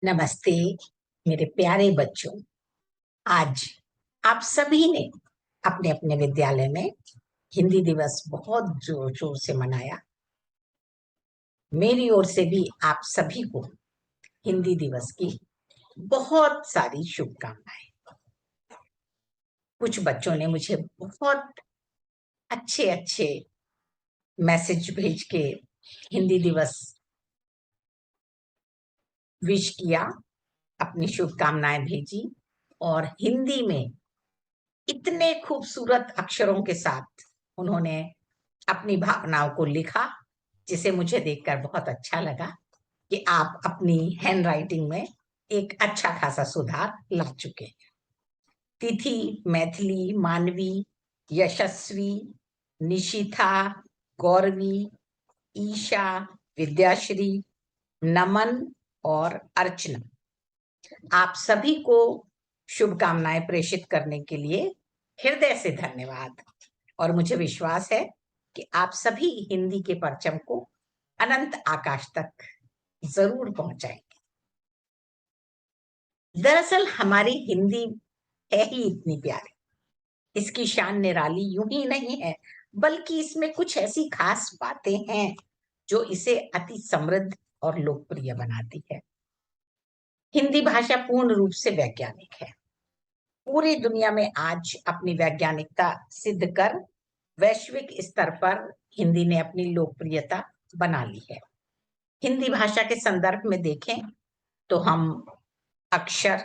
नमस्ते मेरे प्यारे बच्चों। आज आप सभी ने अपने अपने विद्यालय में हिंदी दिवस बहुत जोर शोर से मनाया। मेरी ओर से भी आप सभी को हिंदी दिवस की बहुत सारी शुभकामनाएं। कुछ बच्चों ने मुझे बहुत अच्छे अच्छे मैसेज भेज के हिंदी दिवस विश किया, अपनी शुभकामनाएं भेजी और हिंदी में इतने खूबसूरत अक्षरों के साथ उन्होंने अपनी भावनाओं को लिखा, जिसे मुझे देखकर बहुत अच्छा लगा कि आप अपनी हैंड राइटिंग में एक अच्छा खासा सुधार ला चुके हैं। तिथि, मैथिली, मानवी, यशस्वी, निशिथा, गौरवी, ईशा, विद्याश्री, नमन और अर्चना, आप सभी को शुभकामनाएं प्रेषित करने के लिए हृदय से धन्यवाद। और मुझे विश्वास है कि आप सभी हिंदी के परचम को अनंत आकाश तक जरूर पहुंचाएंगे। दरअसल हमारी हिंदी है ही इतनी प्यारी, इसकी शान निराली यूं ही नहीं है, बल्कि इसमें कुछ ऐसी खास बातें हैं जो इसे अति समृद्ध और लोकप्रिय बनाती है। हिंदी भाषा पूर्ण रूप से वैज्ञानिक है। पूरी दुनिया में आज अपनी वैज्ञानिकता सिद्ध कर वैश्विक स्तर पर हिंदी ने अपनी लोकप्रियता बना ली है। हिंदी भाषा के संदर्भ में देखें तो हम अक्षर,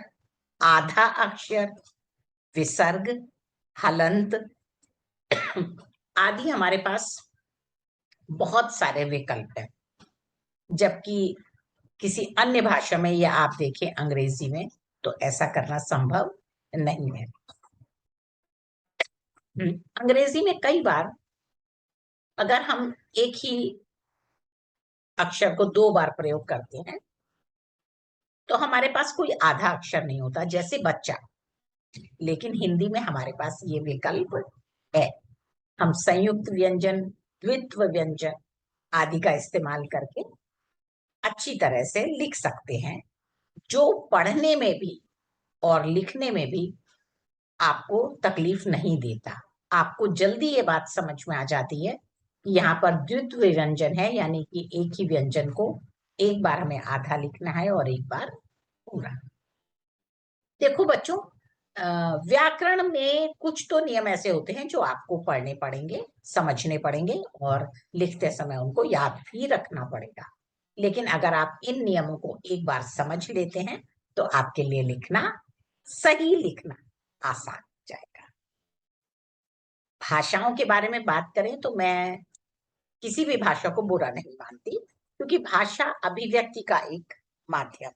आधा अक्षर, विसर्ग, हलंत आदि हमारे पास बहुत सारे विकल्प हैं, जबकि किसी अन्य भाषा में या आप देखें अंग्रेजी में तो ऐसा करना संभव नहीं है। अंग्रेजी में कई बार अगर हम एक ही अक्षर को दो बार प्रयोग करते हैं तो हमारे पास कोई आधा अक्षर नहीं होता, जैसे बच्चा। लेकिन हिंदी में हमारे पास ये विकल्प है। हम संयुक्त व्यंजन, द्वित्व व्यंजन आदि का इस्तेमाल करके अच्छी तरह से लिख सकते हैं, जो पढ़ने में भी और लिखने में भी आपको तकलीफ नहीं देता। आपको जल्दी ये बात समझ में आ जाती है कि यहाँ पर द्वित्व व्यंजन है, यानी कि एक ही व्यंजन को एक बार हमें आधा लिखना है और एक बार पूरा। देखो बच्चों, व्याकरण में कुछ तो नियम ऐसे होते हैं जो आपको पढ़ने पड़ेंगे, समझने पड़ेंगे और लिखते समय उनको याद भी रखना पड़ेगा। लेकिन अगर आप इन नियमों को एक बार समझ लेते हैं तो आपके लिए लिखना, सही लिखना आसान हो जाएगा। भाषाओं के बारे में बात करें तो मैं किसी भी भाषा को बुरा नहीं मानती, क्योंकि भाषा अभिव्यक्ति का एक माध्यम।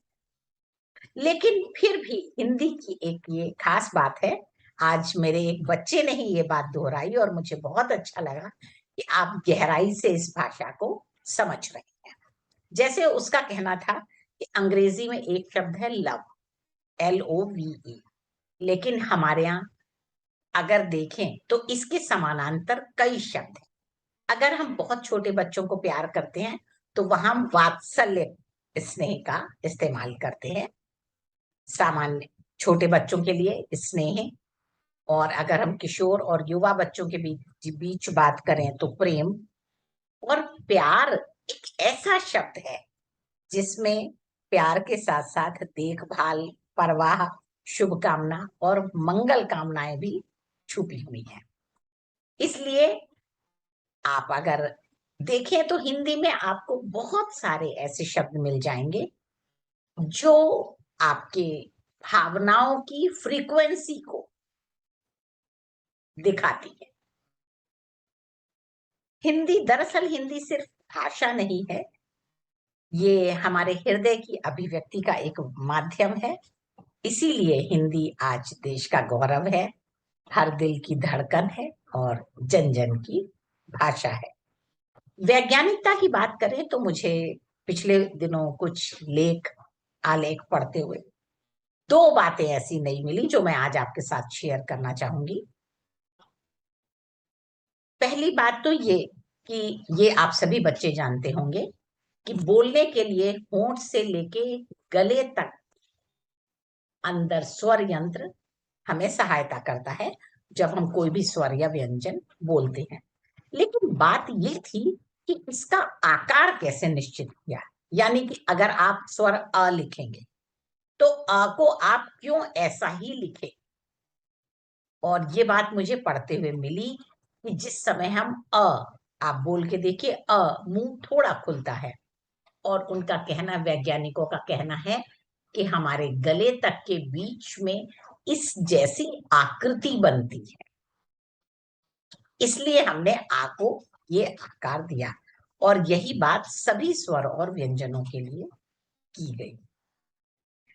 लेकिन फिर भी हिंदी की एक ये खास बात है। आज मेरे एक बच्चे ने ही ये बात दोहराई और मुझे बहुत अच्छा लगा कि आप गहराई से इस भाषा को समझ रहे हैं। जैसे उसका कहना था कि अंग्रेजी में एक शब्द है लव, LOVE, लेकिन हमारे यहाँ अगर देखें तो इसके समानांतर कई शब्द हैं। अगर हम बहुत छोटे बच्चों को प्यार करते हैं तो वहां वात्सल्य स्नेह का इस्तेमाल करते हैं, सामान्य छोटे बच्चों के लिए स्नेह। और अगर हम किशोर और युवा बच्चों के बीच बात करें तो प्रेम। और प्यार एक ऐसा शब्द है जिसमें प्यार के साथ साथ देखभाल, परवाह, शुभकामना और मंगल कामनाएं भी छुपी हुई हैं। इसलिए आप अगर देखें तो हिंदी में आपको बहुत सारे ऐसे शब्द मिल जाएंगे जो आपके भावनाओं की फ्रीक्वेंसी को दिखाती है। दरअसल हिंदी सिर्फ भाषा नहीं है, ये हमारे हृदय की अभिव्यक्ति का एक माध्यम है। इसीलिए हिंदी आज देश का गौरव है, हर दिल की धड़कन है और जन जन की भाषा है। वैज्ञानिकता की बात करें तो मुझे पिछले दिनों कुछ आलेख पढ़ते हुए दो बातें ऐसी नई मिली जो मैं आज आपके साथ शेयर करना चाहूंगी। पहली बात तो ये कि ये आप सभी बच्चे जानते होंगे कि बोलने के लिए होंठ से लेके गले तक अंदर स्वर यंत्र हमें सहायता करता है जब हम कोई भी स्वर या व्यंजन बोलते हैं। लेकिन बात ये थी कि इसका आकार कैसे निश्चित किया, यानी कि अगर आप स्वर अ लिखेंगे तो अ को आप क्यों ऐसा ही लिखे। और ये बात मुझे पढ़ते हुए मिली कि जिस समय हम आप बोल के देखिए, मुंह थोड़ा खुलता है और उनका कहना, वैज्ञानिकों का कहना है कि हमारे गले तक के बीच में इस जैसी आकृति बनती है, इसलिए हमने आ को ये आकार दिया। और यही बात सभी स्वर और व्यंजनों के लिए की गई।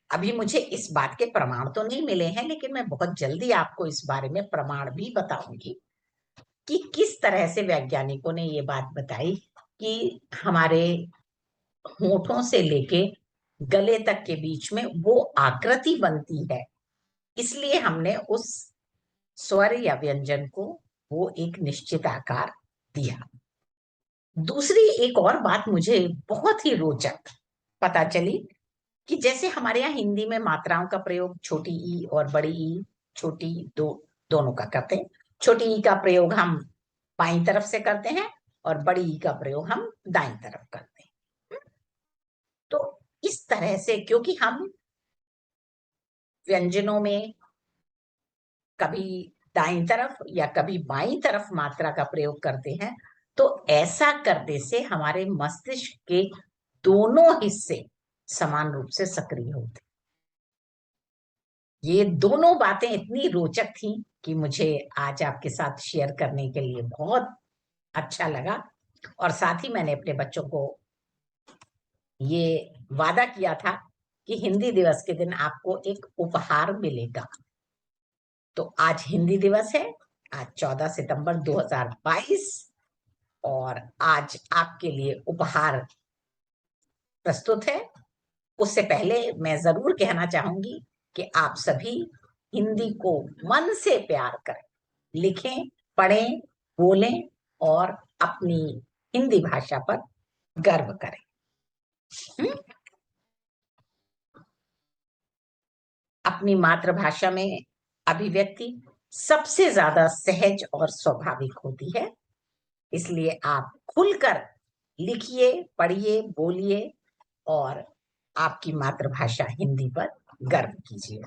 अभी मुझे इस बात के प्रमाण तो नहीं मिले हैं, लेकिन मैं बहुत जल्दी आपको इस बारे में प्रमाण भी बताऊंगी कि किस तरह से वैज्ञानिकों ने ये बात बताई कि हमारे होठों से लेके गले तक के बीच में वो आकृति बनती है, इसलिए हमने उस स्वर या व्यंजन को वो एक निश्चित आकार दिया। दूसरी एक और बात मुझे बहुत ही रोचक पता चली कि जैसे हमारे यहाँ हिंदी में मात्राओं का प्रयोग छोटी ई और बड़ी ई, छोटी दोनों का करते हैं। छोटी ई का प्रयोग हम बाईं तरफ से करते हैं और बड़ी ई का प्रयोग हम दाईं तरफ करते हैं। तो इस तरह से, क्योंकि हम व्यंजनों में कभी दाईं तरफ या कभी बाईं तरफ मात्रा का प्रयोग करते हैं, तो ऐसा करने से हमारे मस्तिष्क के दोनों हिस्से समान रूप से सक्रिय होते। ये दोनों बातें इतनी रोचक थी कि मुझे आज आपके साथ शेयर करने के लिए बहुत अच्छा लगा। और साथ ही मैंने अपने बच्चों को ये वादा किया था कि हिंदी दिवस के दिन आपको एक उपहार मिलेगा। तो आज हिंदी दिवस है, आज 14 सितंबर 2022, और आज आपके लिए उपहार प्रस्तुत है। उससे पहले मैं जरूर कहना चाहूंगी कि आप सभी हिंदी को मन से प्यार करें, लिखें, पढ़ें, बोलें और अपनी हिंदी भाषा पर गर्व करें। अपनी मातृभाषा में अभिव्यक्ति सबसे ज्यादा सहज और स्वाभाविक होती है, इसलिए आप खुलकर लिखिए, पढ़िए, बोलिए और आपकी मातृभाषा हिंदी पर गर्व कीजिए।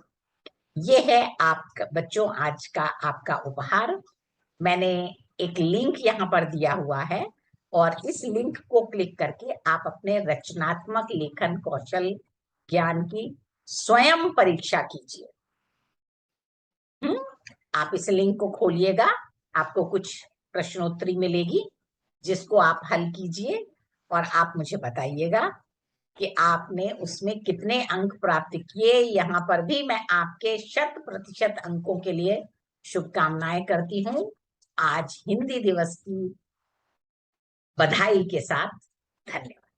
ये है आप बच्चों आज का आपका उपहार। मैंने एक लिंक यहाँ पर दिया हुआ है और इस लिंक को क्लिक करके आप अपने रचनात्मक लेखन कौशल ज्ञान की स्वयं परीक्षा कीजिए। आप इस लिंक को खोलिएगा, आपको कुछ प्रश्नोत्तरी मिलेगी जिसको आप हल कीजिए और आप मुझे बताइएगा कि आपने उसमें कितने अंक प्राप्त किए। यहाँ पर भी मैं आपके 100% अंकों के लिए शुभकामनाएं करती हूँ। आज हिंदी दिवस की बधाई के साथ धन्यवाद।